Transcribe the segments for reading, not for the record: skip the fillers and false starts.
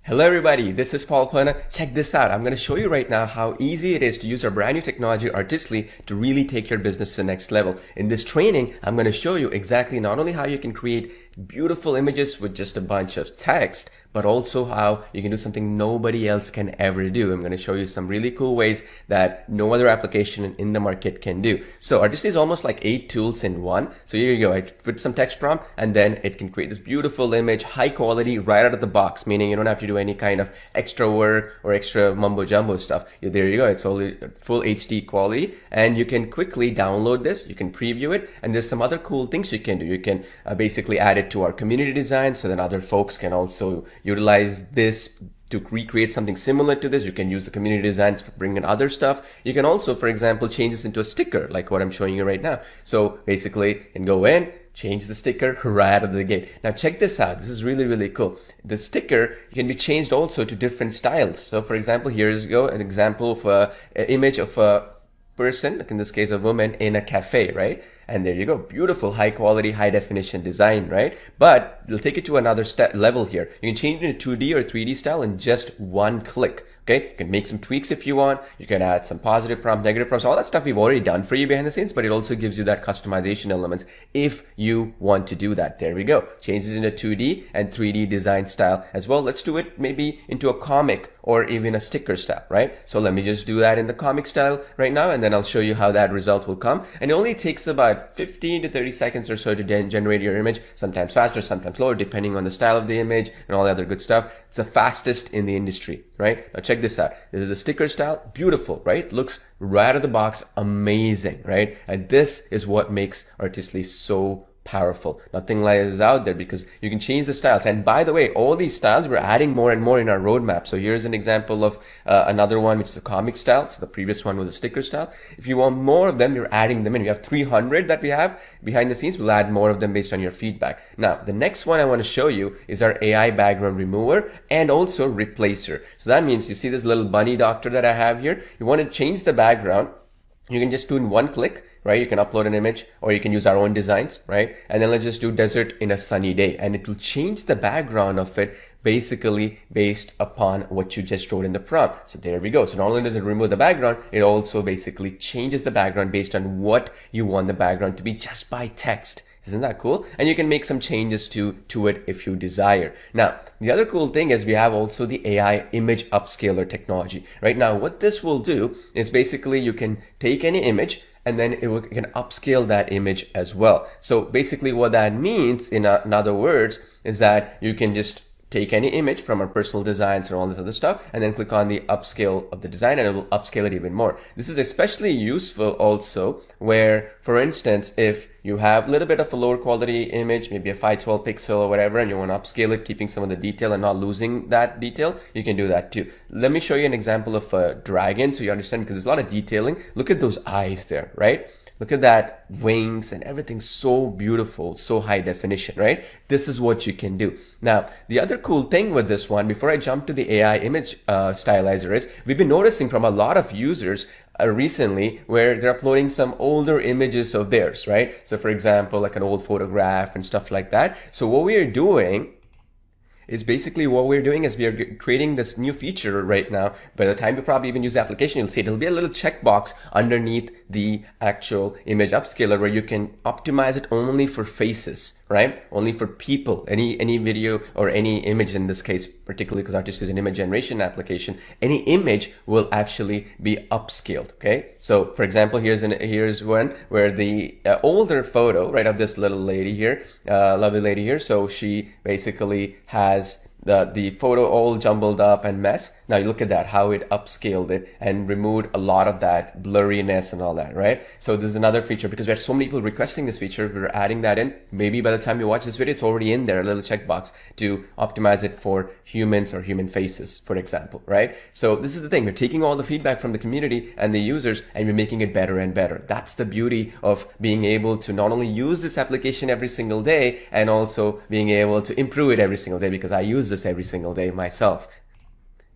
Hello everybody, this is Paul Plana. Check this out. I'm going to show you right now how easy it is to use our brand new technology Artistly to really take your business to the next level. In this training, I'm going to show you exactly not only how you can create beautiful images with just a bunch of text, but also how you can do something nobody else can ever do. I'm going to show you some really cool ways that no other application in the market can do. So Artistly is almost like 8 tools in one. So here you go. I put some text prompt and then it can create this beautiful image, high quality right out of the box, meaning you don't have to do any kind of extra work or extra mumbo jumbo stuff. There you go. It's only full HD quality and you can quickly download this. You can preview it and there's some other cool things you can do. You can basically add it to our community design so then other folks can also utilize this to recreate something similar to this. You can use the community designs for bringing in other stuff. You can also, for example, change this into a sticker like what I'm showing you right now. So basically you can go in, change the sticker right out of the gate. Now check this out. This is really, really cool. The sticker can be changed also to different styles. So for example, here's an example of an image of a person, like in this case a woman, in a cafe, right? And there you go, beautiful, high quality, high definition design, right? But it'll take it to another level here. You can change it into 2D or 3D style in just one click. Okay, you can make some tweaks if you want. You can add some positive prompts, negative prompts, all that stuff we've already done for you behind the scenes, but it also gives you that customization elements if you want to do that. There we go. Changes into 2D and 3D design style as well. Let's do it maybe into a comic or even a sticker style, right? So let me just do that in the comic style right now, and then I'll show you how that result will come. And it only takes about 15 to 30 seconds or so to generate your image, sometimes faster, sometimes slower, depending on the style of the image and all the other good stuff. It's the fastest in the industry, right? Now check this out. This is a sticker style, beautiful, right? Looks right out of the box, amazing, right? And this is what makes Artistly so powerful. Nothing like this is out there because you can change the styles. And by the way, all these styles we're adding more and more in our roadmap. So here's an example of another one, which is a comic style. So the previous one was a sticker style. If you want more of them, you're adding them in. We have 300 that we have behind the scenes. We'll add more of them based on your feedback. Now, the next one I want to show you is our AI background remover and also replacer. So that means you see this little bunny doctor that I have here. You want to change the background. You can just do in one click, right? You can upload an image or you can use our own designs, right? And then let's just do desert in a sunny day and it will change the background of it basically based upon what you just wrote in the prompt. So there we go. So not only does it remove the background, it also basically changes the background based on what you want the background to be just by text. Isn't that cool? And you can make some changes to it if you desire. Now, the other cool thing is we have also the AI image upscaler technology. Right now, what this will do is basically you can take any image and then it can upscale that image as well. So basically what that means in other words is that you can just take any image from our personal designs and all this other stuff and then click on the upscale of the design and it will upscale it even more. This is especially useful also where, for instance, if you have a little bit of a lower quality image, maybe a 512 pixel or whatever, and you want to upscale it, keeping some of the detail and not losing that detail, you can do that too. Let me show you an example of a dragon so you understand because there's a lot of detailing. Look at those eyes there, right? Look at that wings and everything's so beautiful, so high definition, right? This is what you can do. Now, the other cool thing with this one, before I jump to the AI image stylizer is, we've been noticing from a lot of users recently where they're uploading some older images of theirs, right? So for example, like an old photograph and stuff like that. So what we are doing is basically what we're doing is we are creating this new feature right now. By the time you probably even use the application, you'll see it'll be a little checkbox underneath the actual image upscaler where you can optimize it only for faces, right? Only for people, any video or any image in this case, particularly because Artist is an image generation application, any image will actually be upscaled, okay? So for example, here's one where the older photo, right, of this little lady here, lovely lady here. So she basically has the photo all jumbled up and mess. Now you look at that, how it upscaled it and removed a lot of that blurriness and all that, right? So this is another feature because we have so many people requesting this feature. We're adding that in. Maybe by the time you watch this video, it's already in there, a little checkbox to optimize it for humans or human faces, for example, right? So this is the thing. We're taking all the feedback from the community and the users and we're making it better and better. That's the beauty of being able to not only use this application every single day and also being able to improve it every single day because I use this every single day myself.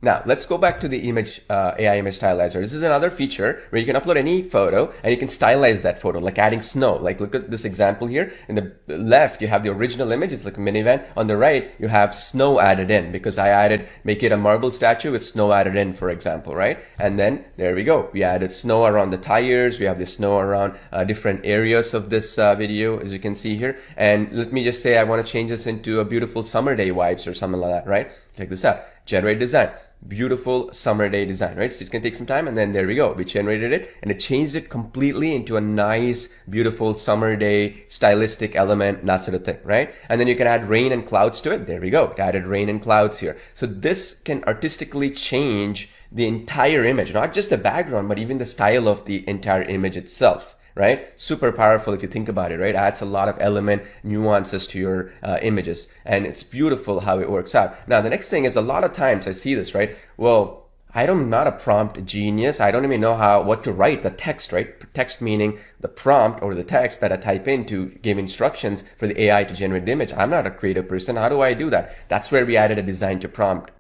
Now, let's go back to the image AI image stylizer. This is another feature where you can upload any photo and you can stylize that photo, like adding snow. Like look at this example here. In the left, you have the original image. It's like a minivan. On the right, you have snow added in because I added, make it a marble statue with snow added in, for example, right? And then there we go. We added snow around the tires. We have the snow around different areas of this video, as you can see here. And let me just say I want to change this into a beautiful summer day vibes or something like that, right? Check this out. Generate design. Beautiful summer day design, right? So it's gonna take some time, and then there we go. We generated it and it changed it completely into a nice, beautiful summer day stylistic element, that sort of thing, right? And then you can add rain and clouds to it. There we go. It added rain and clouds here. So this can artistically change the entire image, not just the background, but even the style of the entire image itself. Right? Super powerful if you think about it, right? Adds a lot of element nuances to your images, and it's beautiful how it works out. Now, the next thing is a lot of times I see this, right? Well, I'm not a prompt genius. I don't even know what to write the text, right? Text meaning the prompt or the text that I type in to give instructions for the AI to generate the image. I'm not a creative person. How do I do that? That's where we added a design to prompt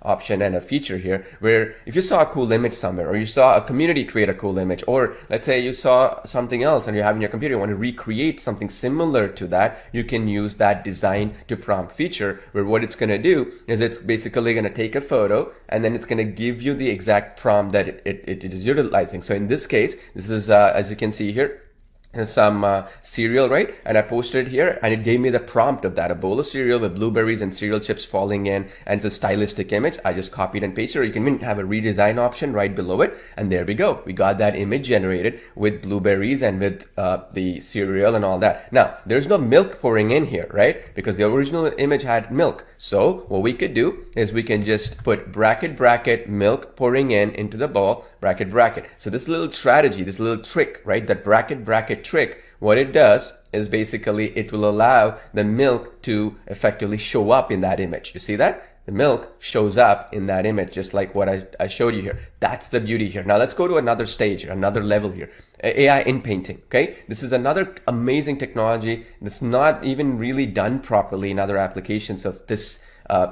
option and a feature here, where if you saw a cool image somewhere, or you saw a community create a cool image, or let's say you saw something else and you have in your computer, you want to recreate something similar to that, you can use that design to prompt feature, where what it's going to do is it's basically going to take a photo and then it's going to give you the exact prompt that it is utilizing. So in this case, this is as you can see here, some cereal, right? And I posted it here and it gave me the prompt of that, a bowl of cereal with blueberries and cereal chips falling in, and it's a stylistic image. I just copied and pasted, or you can even have a redesign option right below it, and there we go. We got that image generated with blueberries and with the cereal and all that. Now, there's no milk pouring in here, right? Because the original image had milk. So what we could do is we can just put bracket, bracket, milk pouring in into the bowl, bracket, bracket. So this little strategy, this little trick, right? That bracket, bracket trick, what it does is basically it will allow the milk to effectively show up in that image. You see that? The milk shows up in that image, just like what I showed you here. That's the beauty here. Now let's go to another stage, another level here. AI in painting, okay? This is another amazing technology that's not even really done properly in other applications of this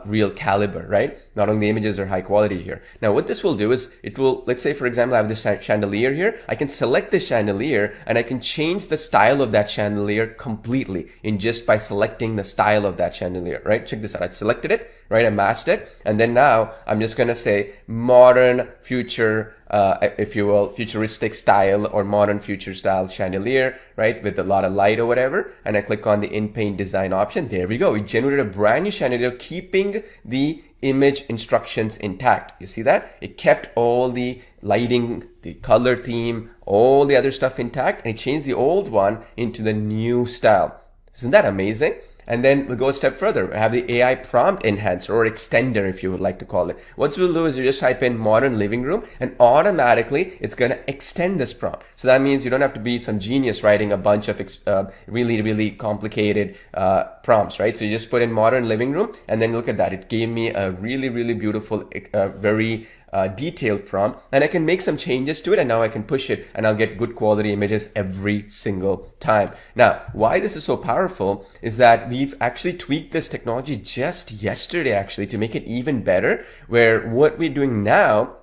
real caliber, right? Not only the images are high quality here. Now what this will do is it will, let's say for example, I have this chandelier here. I can select the chandelier and I can change the style of that chandelier completely in just by selecting the style of that chandelier, right? Check this out. I selected it, right? I masked it. And then now I'm just going to say modern future, if you will, futuristic style or modern future style chandelier, right? With a lot of light or whatever. And I click on the in-paint design option. There we go. We generated a brand new chandelier, keeping the image instructions intact. You see that? It kept all the lighting, the color theme, all the other stuff intact, and it changed the old one into the new style. Isn't that amazing? And then we'll go a step further. We have the AI prompt enhancer or extender, if you would like to call it. What we'll do is you just type in modern living room and automatically it's going to extend this prompt. So that means you don't have to be some genius writing a bunch of really, really complicated prompts, right? So you just put in modern living room and then look at that. It gave me a really, really beautiful, very detailed prompt, and I can make some changes to it, and now I can push it and I'll get good quality images every single time. Now, why this is so powerful is that we've actually tweaked this technology just yesterday actually to make it even better, where what we're doing now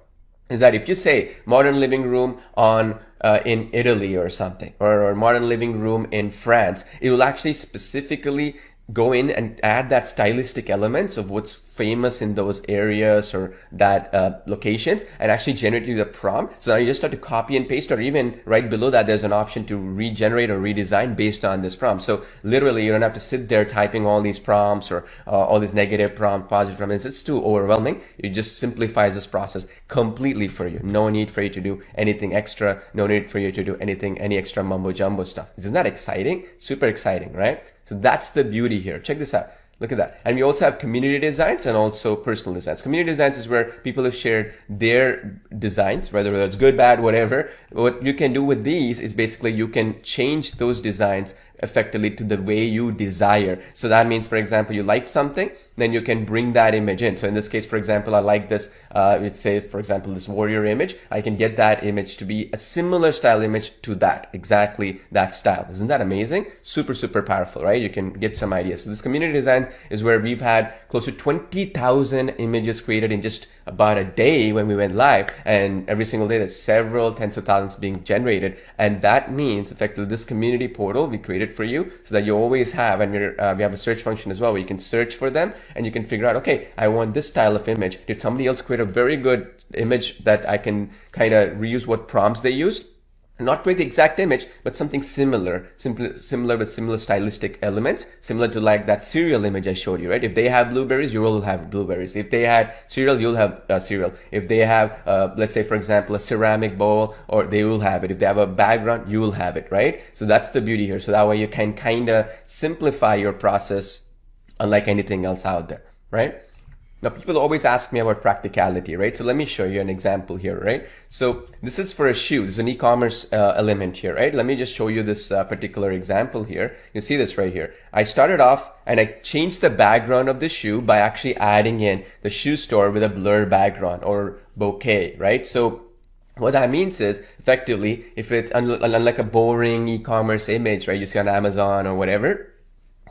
is that if you say modern living room on in Italy or something, or modern living room in France, it will actually specifically go in and add that stylistic elements of what's famous in those areas or that locations, and actually generate you the prompt. So now you just have to copy and paste, or even right below that there's an option to regenerate or redesign based on this prompt. So literally you don't have to sit there typing all these prompts or all these negative prompt, positive prompts. It's too overwhelming. It just simplifies this process completely for you. No need for you to do anything extra. No need for you to do any extra mumbo jumbo stuff. Isn't that exciting? Super exciting, right? So that's the beauty here. Check this out. Look at that. And we also have community designs and also personal designs. Community designs is where people have shared their designs, whether it's good, bad, whatever. What you can do with these is basically you can change those designs effectively to the way you desire. So that means, for example, you liked something, then you can bring that image in. So in this case, for example, I like this, let's say, for example, this warrior image. I can get that image to be a similar style image to that, exactly that style. Isn't that amazing? Super, super powerful, right? You can get some ideas. So this community design is where we've had close to 20,000 images created in just about a day when we went live, and every single day there's several tens of thousands being generated. And that means effectively this community portal we created for you so that you always have, and we have a search function as well where you can search for them and you can figure out, okay, I want this style of image. Did somebody else create a very good image that I can kind of reuse what prompts they used? Not create the exact image, but something similar with similar stylistic elements, similar to like that cereal image I showed you, right? If they have blueberries, you will have blueberries. If they had cereal, you'll have cereal. If they have, let's say, for example, a ceramic bowl, or they will have it. If they have a background, you will have it, right? So that's the beauty here. So that way you can kind of simplify your process unlike anything else out there, right? Now, people always ask me about practicality, right? So let me show you an example here, right? So this is for a shoe. This is an e-commerce element here, right? Let me just show you this particular example here. You see this right here. I started off and I changed the background of the shoe by actually adding in the shoe store with a blur background or bokeh, right? So what that means is effectively, if it's unlike a boring e-commerce image, right? You see on Amazon or whatever,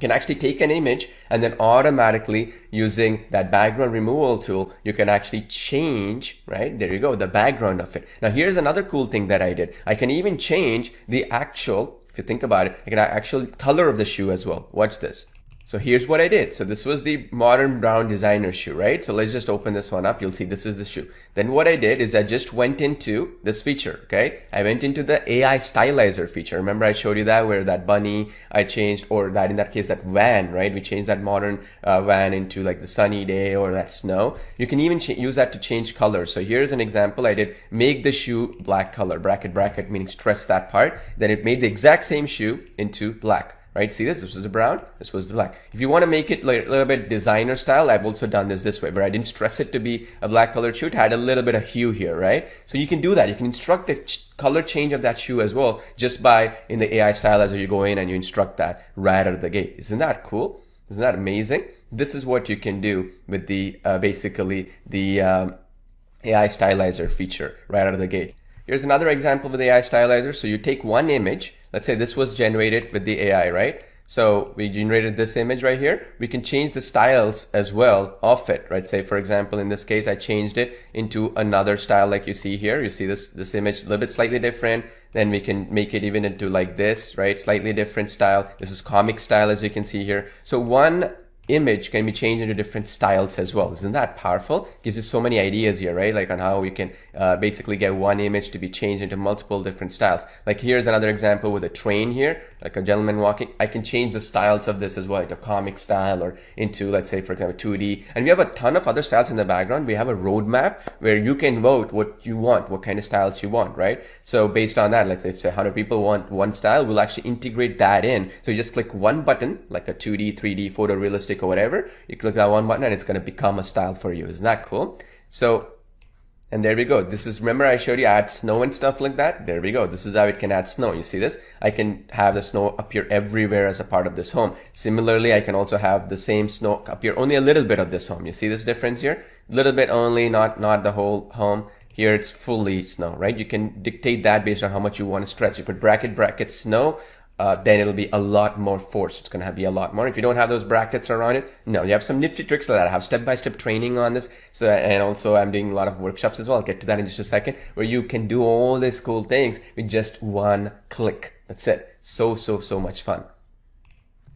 can actually take an image and then automatically using that background removal tool, you can actually change, right? There you go, the background of it. Now here's another cool thing that I did. I can even change the actual, if you think about it, I can actual color of the shoe as well. Watch this. So here's what I did. So this was the modern brown designer shoe, right? So let's just open this one up. You'll see this is the shoe. Then what I did is I just went into this feature, okay? I went into the AI stylizer feature. Remember I showed you that where that bunny I changed, or that in that case, that van, right? We changed that modern van into like the sunny day or that snow. You can even use that to change colors. So here's an example. I did make the shoe black color, bracket, meaning stress that part. Then it made the exact same shoe into black. Right? See this? This was the brown. This was the black. If you want to make it like a little bit designer style, I've also done this way, but I didn't stress it to be a black colored shoe. It had a little bit of hue here, right? So you can do that. You can instruct the color change of that shoe as well, just by in the AI stylizer, you go in and you instruct that right out of the gate. Isn't that cool? Isn't that amazing? This is what you can do with the basically the AI stylizer feature right out of the gate. Here's another example with the AI stylizer. So you take one image. Let's say this was generated with the AI, right? So we generated this image right here. We can change the styles as well of it, right? Say, for example, in this case, I changed it into another style like you see here. You see this image a little bit slightly different. Then we can make it even into like this, right? Slightly different style. This is comic style, as you can see here. So one image can be changed into different styles as well. Isn't that powerful? Gives you so many ideas here, right? Like on how we can basically get one image to be changed into multiple different styles. Like here's another example with a train here, like a gentleman walking. I can change the styles of this as well, like a comic style or into, let's say, for example, 2D. And we have a ton of other styles in the background. We have a roadmap where you can vote what you want, what kind of styles you want, right? So based on that, let's say if 100 people want one style, we'll actually integrate that in. So you just click one button, like a 2D, 3D, photorealistic or whatever. You click that one button and it's going to become a style for you. Isn't that cool? So, and there we go. This is, remember I showed you add snow and stuff like that? There we go. This is how it can add snow. You see this? I can have the snow appear everywhere as a part of this home. Similarly, I can also have the same snow appear only a little bit of this home. You see this difference here? A little bit only, not the whole home. Here it's fully snow, right? You can dictate that based on how much you want to stress. You put bracket snow, then it'll be a lot more force. It's going to be a lot more. If you don't have those brackets around it, no, you have some nifty tricks like that. I have step-by-step training on this. So, and also I'm doing a lot of workshops as well. I'll get to that in just a second, where you can do all these cool things with just one click. That's it. So much fun.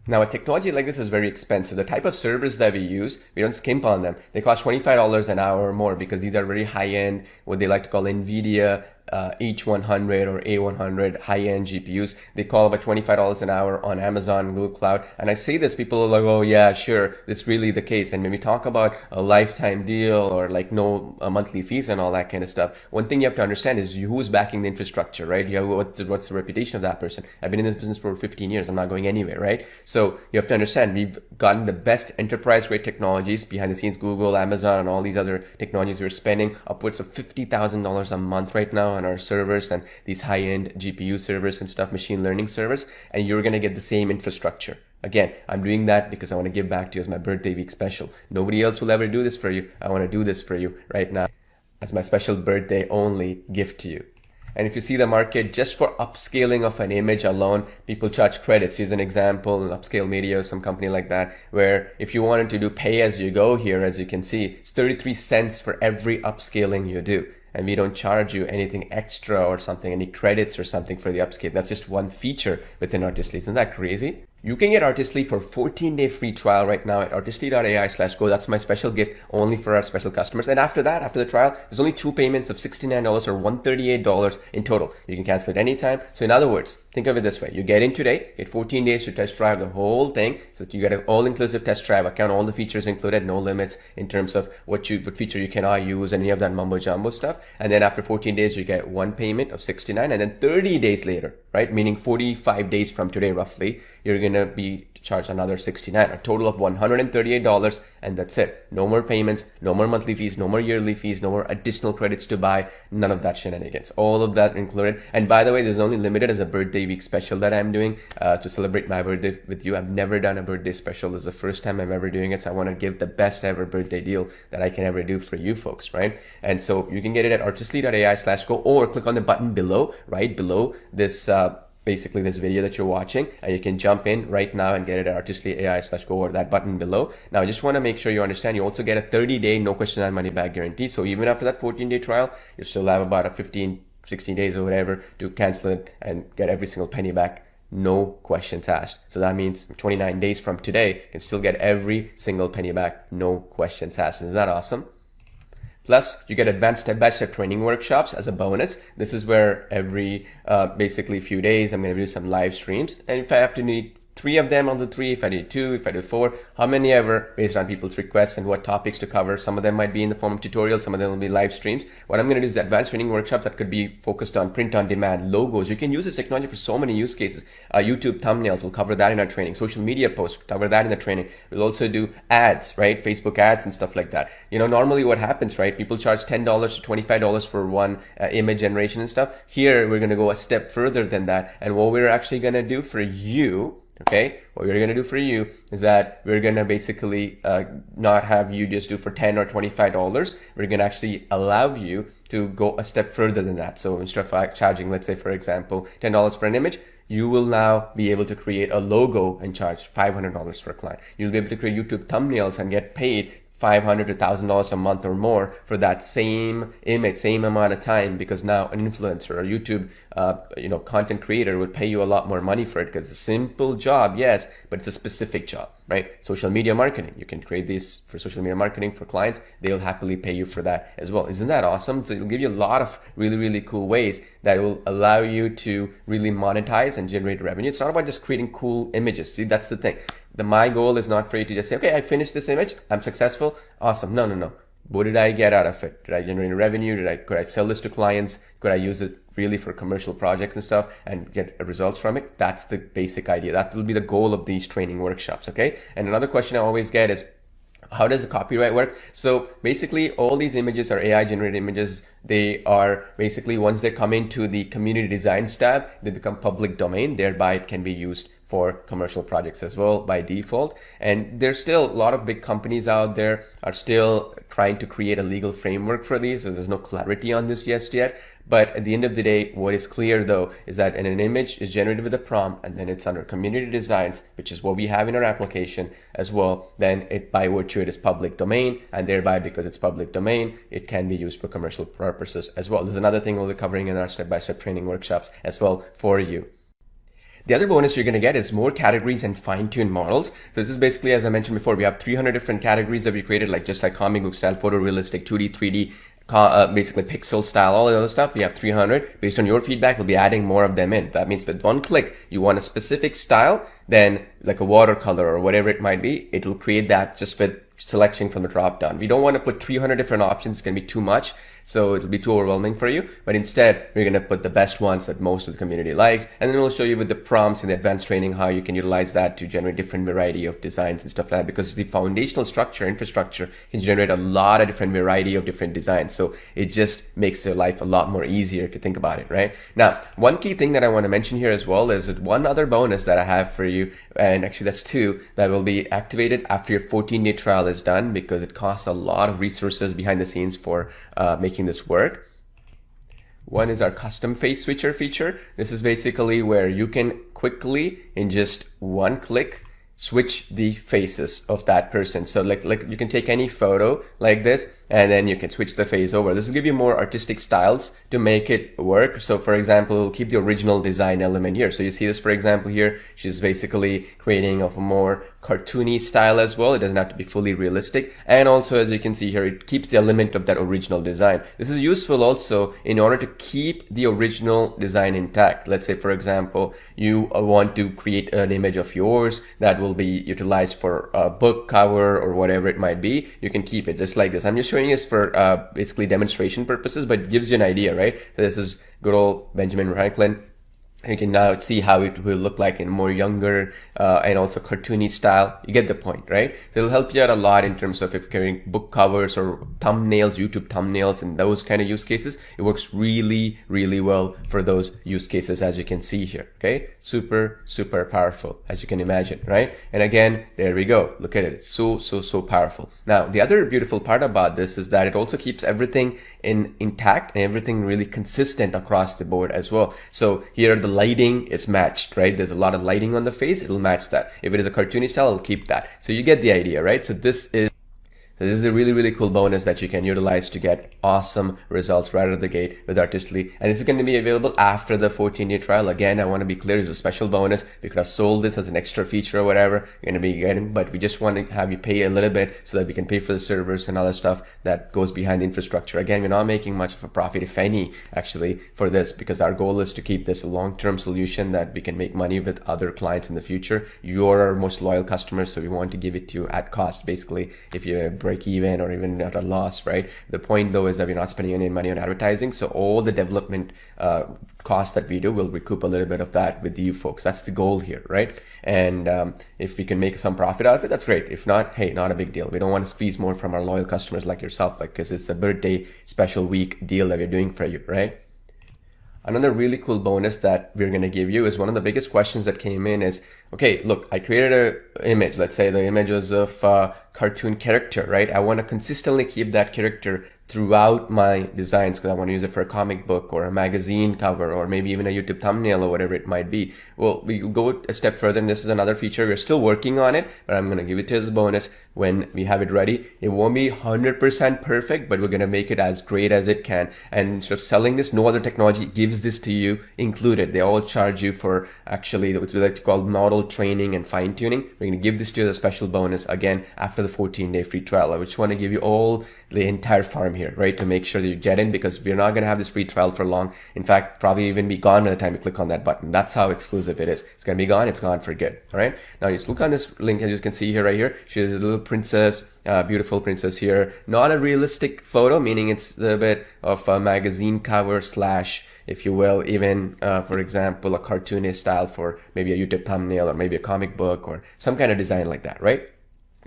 Now, a technology like this is very expensive. The type of servers that we use, we don't skimp on them. They cost $25 an hour or more because these are very high-end, what they like to call NVIDIA H100 or A100 high-end GPUs. They call about $25 an hour on Amazon, Google Cloud. And I say this, people are like, oh yeah, sure, it's really the case. And when we talk about a lifetime deal or like no monthly fees and all that kind of stuff, one thing you have to understand is who's backing the infrastructure, right? You have, what's the reputation of that person? I've been in this business for 15 years. I'm not going anywhere, right? So you have to understand we've gotten the best enterprise-grade technologies behind the scenes, Google, Amazon, and all these other technologies. We're spending upwards of $50,000 a month right now on our servers and these high-end GPU servers and stuff, machine learning servers, and you're going to get the same infrastructure Again, I'm doing that because I want to give back to you as my birthday week special. Nobody else will ever do this for you. I want to do this for you right now as my special birthday only gift to you. And if you see the market, just for upscaling of an image alone, people charge credits. Use an example, an Upscale Media or some company like that, where if you wanted to do pay as you go here, as you can see, it's 33 cents for every upscaling you do. And we don't charge you anything extra or something, any credits or something for the upscale. That's just one feature within Artistly. Isn't that crazy? You can get Artistly for 14-day free trial right now at artistly.ai/go. That's my special gift only for our special customers. And after that, after the trial, there's only 2 payments of $69 or $138 in total. You can cancel it anytime. So in other words, think of it this way. You get in today, get 14 days to test drive the whole thing. So that you get an all-inclusive test drive account, all the features included, no limits in terms of what feature you cannot use, any of that mumbo jumbo stuff. And then after 14 days, you get 1 payment of $69. And then 30 days later, right? Meaning 45 days from today, roughly, you're going to be charged another $69, a total of $138, and that's it. No more payments, no more monthly fees, no more yearly fees, no more additional credits to buy, none of that shenanigans. All of that included. And by the way, this is only limited as a birthday week special that I'm doing to celebrate my birthday with you. I've never done a birthday special. This is the first time I'm ever doing it, so I want to give the best ever birthday deal that I can ever do for you folks, right? And so you can get it at artistly.ai/go, or click on the button below, right below this basically this video that you're watching, and you can jump in right now and get it at artistly.ai/go, or that button below. Now, I just want to make sure you understand, you also get a 30-day no question and money back guarantee. So even after that 14-day trial, you still have about a 16 days or whatever to cancel it and get every single penny back. No questions asked. So that means 29 days from today, you can still get every single penny back. No questions asked. Isn't that awesome? Plus, you get advanced step-by-step training workshops as a bonus. This is where every basically few days, I'm going to do some live streams. And if I have to need 3 of them, I'll do 3. If I do 2, if I do 4, how many ever, based on people's requests and what topics to cover. Some of them might be in the form of tutorials, some of them will be live streams. What I'm going to do is the advanced training workshops that could be focused on print on demand, logos. You can use this technology for so many use cases. YouTube thumbnails, we'll cover that in our training. Social media posts, cover that in the training. We'll also do ads, right? Facebook ads and stuff like that. You know, normally what happens, right? People charge $10 to $25 for one image generation and stuff. Here, we're going to go a step further than that. And what we're actually going to do for you, okay, what we're going to do for you is that we're going to basically not have you just do for $10 or $25. We're going to actually allow you to go a step further than that. So instead of charging, let's say, for example, $10 for an image, you will now be able to create a logo and charge $500 for a client. You'll be able to create YouTube thumbnails and get paid $500 to $1,000 a month or more for that same image, same amount of time, because now an influencer or YouTube content creator would pay you a lot more money for it, because it's a simple job, yes, but it's a specific job, right? Social media marketing, you can create these for social media marketing for clients. They'll happily pay you for that as well. Isn't that awesome? So it'll give you a lot of really, really cool ways that will allow you to really monetize and generate revenue. It's not about just creating cool images. See, that's the thing. My goal is not for you to just say, okay, I finished this image, I'm successful, awesome. No. What did I get out of it? Did I generate revenue? Could I sell this to clients? Could I use it really for commercial projects and stuff and get results from it? That's the basic idea. That will be the goal of these training workshops, okay? And another question I always get is, how does the copyright work? So basically, all these images are AI generated images. They are basically, once they come into the community designs tab, they become public domain. Thereby, it can be used for commercial projects as well by default. And there's still a lot of big companies out there are still trying to create a legal framework for these. So there's no clarity on this just yet. But at the end of the day, what is clear though is that an image is generated with a prompt, and then it's under community designs, which is what we have in our application as well. Then it, by virtue, it is public domain, and thereby, because it's public domain, it can be used for commercial purposes as well. There's another thing we'll be covering in our step-by-step training workshops as well for you. The other bonus you're going to get is more categories and fine-tuned models. So this is basically, as I mentioned before, we have 300 different categories that we created, like just like comic book style, photorealistic, 2D, 3D, basically pixel style, all the other stuff. We have 300. Based on your feedback, we'll be adding more of them in. That means with one click, you want a specific style, then like a watercolor or whatever it might be, it will create that just with selection from the drop down. We don't want to put 300 different options. It's going to be too much. So it'll be too overwhelming for you. But instead, we're going to put the best ones that most of the community likes. And then we'll show you with the prompts and the advanced training how you can utilize that to generate different variety of designs and stuff like that. Because the foundational structure, infrastructure can generate a lot of different variety of different designs. So it just makes your life a lot more easier if you think about it, right? Now, one key thing that I want to mention here as well is one other bonus that I have for you. And actually that's two that will be activated after your 14-day trial is done, because it costs a lot of resources behind the scenes for making this work. One is our custom face switcher feature. This is basically where you can quickly, in just one click, switch the faces of that person. So like you can take any photo like this, and then you can switch the face over. This will give you more artistic styles to make it work. So for example, we'll keep the original design element here. So you see this, for example, here, she's basically creating of a more cartoony style as well. It doesn't have to be fully realistic. And also, as you can see here, it keeps the element of that original design. This is useful also in order to keep the original design intact. Let's say, for example, you want to create an image of yours that will be utilized for a book cover or whatever it might be. You can keep it just like this. I'm just showing this for basically demonstration purposes, but it gives you an idea, right? So this is good old Benjamin Franklin. You can now see how it will look like in more younger and also cartoony style. You get the point, right? So it'll help you out a lot in terms of if you're carrying book covers or thumbnails, YouTube thumbnails, and those kind of use cases. It works really, really well for those use cases, as you can see here. Okay, super, super powerful, as you can imagine, right? And again, there we go. Look at it. It's so powerful. Now, the other beautiful part about this is that it also keeps everything intact and everything really consistent across the board as well. So here the lighting is matched, right? There's a lot of lighting on the face, it'll match that. If it is a cartoony style, it'll keep that. So you get the idea, right? So this is a really, really cool bonus that you can utilize to get awesome results right out of the gate with Artistly. And this is going to be available after the 14-day trial. Again, I want to be clear, it's a special bonus. We could have sold this as an extra feature or whatever you're going to be getting, but we just want to have you pay a little bit so that we can pay for the servers and other stuff that goes behind the infrastructure. Again, we're not making much of a profit, if any, actually, for this, because our goal is to keep this a long-term solution that we can make money with other clients in the future. You're our most loyal customers, so we want to give it to you at cost, basically, if you're break even or even at a loss, right? The point though is that we're not spending any money on advertising, so all the development costs that we do will recoup a little bit of that with you folks. That's the goal here, right? And if we can make some profit out of it, that's great. If not, hey, not a big deal. We don't want to squeeze more from our loyal customers like yourself, like, because it's a birthday special week deal that we're doing for you, right? Another really cool bonus that we're going to give you is one of the biggest questions that came in is, okay, look, I created an image. Let's say the image was of a cartoon character, right? I want to consistently keep that character throughout my designs because I want to use it for a comic book or a magazine cover or maybe even a YouTube thumbnail or whatever it might be. Well, we'll go a step further, and this is another feature. We're still working on it, but I'm going to give it to you as a bonus when we have it ready. It won't be 100% perfect, but we're going to make it as great as it can. And instead of selling this, no other technology gives this to you included. They all charge you for actually what we like to call model training and fine tuning. We're going to give this to you as a special bonus again after the 14-day free trial. I just want to give you all the entire farm here, right, to make sure that you get in, because we're not going to have this free trial for long. In fact, probably even be gone by the time you click on that button. That's how exclusive it is. It's going to be gone. It's gone for good. All right. Now just look on this link, as you can see here, right here. She's a little princess, beautiful princess here. Not a realistic photo, meaning it's a bit of a magazine cover slash, if you will, even, for example, a cartoonist style for maybe a YouTube thumbnail or maybe a comic book or some kind of design like that, right?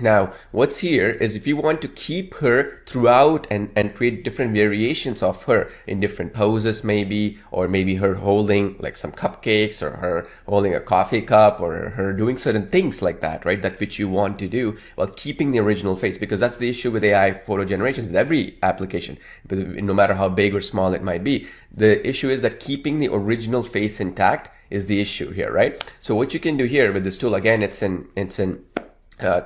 Now, what's here is if you want to keep her throughout and create different variations of her in different poses maybe, or maybe her holding like some cupcakes or her holding a coffee cup or her doing certain things like that, right? That which you want to do while keeping the original face, because that's the issue with AI photo generation with every application, no matter how big or small it might be. The issue is that keeping the original face intact is the issue here, right? So what you can do here with this tool, again, it's in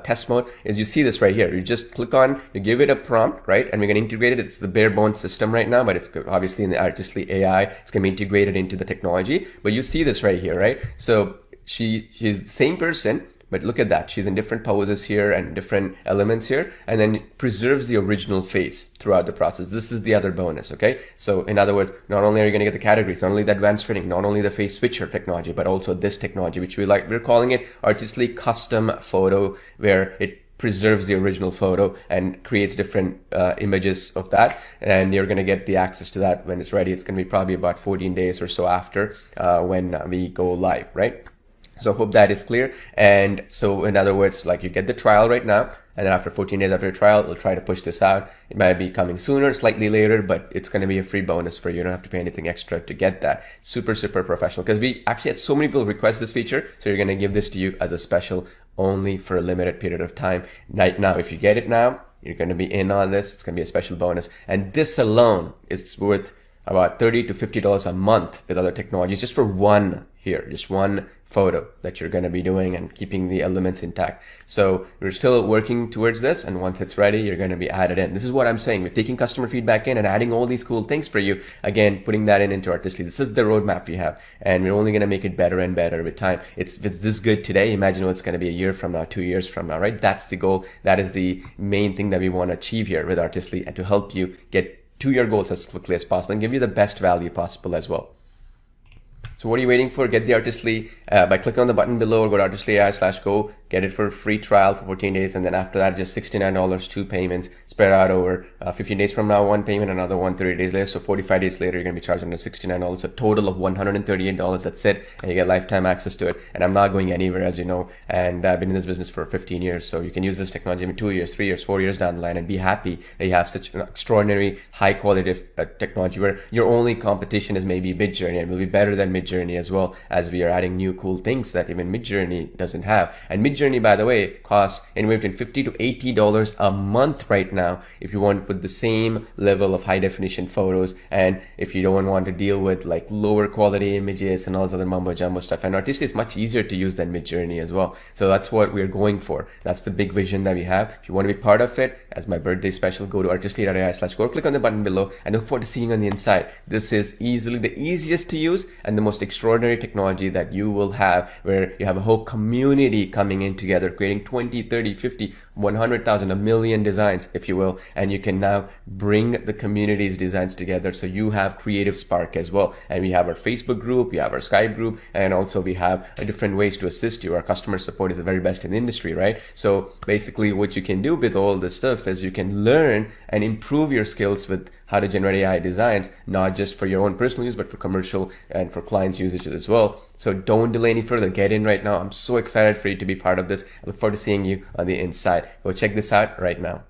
test mode, is you see this right here. You just click on, you give it a prompt, right? And we're going to integrate it. It's the bare bones system right now, but it's obviously in the Artistly AI. It's going to be integrated into the technology. But you see this right here, right? So she's the same person, but look at that. She's in different poses here and different elements here, and then it preserves the original face throughout the process. This is the other bonus, okay? So in other words, not only are you going to get the categories, not only the advanced training, not only the face switcher technology, but also this technology, which we're calling it Artistly Custom Photo, where it preserves the original photo and creates different images of that, and you're going to get the access to that when it's ready. It's going to be probably about 14 days or so after when we go live, right? So hope that is clear. And so in other words, like you get the trial right now, and then after 14 days after your trial, we'll try to push this out. It might be coming sooner, slightly later, but it's going to be a free bonus for you. You don't have to pay anything extra to get that. Super, super professional, because we actually had so many people request this feature. So you're going to give this to you as a special only for a limited period of time. Right now, if you get it now, you're going to be in on this. It's going to be a special bonus. And this alone is worth about $30 to $50 a month with other technologies just for one here, just one photo that you're going to be doing and keeping the elements intact. So we're still working towards this, and once it's ready, you're going to be added in. This is what I'm saying. We're taking customer feedback in and adding all these cool things for you. Again, putting that into Artistly. This is the roadmap we have, and we're only going to make it better and better with time. If it's this good today, imagine what it's going to be a year from now, 2 years from now, right? That's the goal. That is the main thing that we want to achieve here with Artistly, and to help you get to your goals as quickly as possible and give you the best value possible as well. So what are you waiting for? Get the Artistly by clicking on the button below, or go to artistly.ai/go. Get it for a free trial for 14 days. And then after that, just $69, 2 payments spread out over 15 days from now, 1 payment, another one 30 days later. So 45 days later, you're going to be charged under $69, a total of $138. That's it. And you get lifetime access to it. And I'm not going anywhere, as you know. And I've been in this business for 15 years. So you can use this technology in 2 years, 3 years, 4 years down the line and be happy that you have such an extraordinary, high quality technology where your only competition is maybe Midjourney, and will be better than Midjourney as well, as we are adding new cool things that even Midjourney doesn't have. And Midjourney, by the way, costs anywhere between $50 to $80 a month right now if you want to put the same level of high definition photos, and if you don't want to deal with like lower quality images and all this other mumbo jumbo stuff. And Artistly is much easier to use than Midjourney as well. So that's what we're going for. That's the big vision that we have. If you want to be part of it, as my birthday special, go to artistly.ai/go, click on the button below, and look forward to seeing you on the inside. This is easily the easiest to use and the most extraordinary technology that you will have, where you have a whole community coming in together, creating 20, 30, 50, 100,000, a million designs, if you will. And you can now bring the community's designs together, so you have creative spark as well. And we have our Facebook group, we have our Skype group, and also we have different ways to assist you. Our customer support is the very best in the industry, right? So basically what you can do with all this stuff is you can learn and improve your skills with how to generate AI designs, not just for your own personal use, but for commercial and for clients' usage as well. So don't delay any further. Get in right now. I'm so excited for you to be part of this. I look forward to seeing you on the inside. Go check this out right now.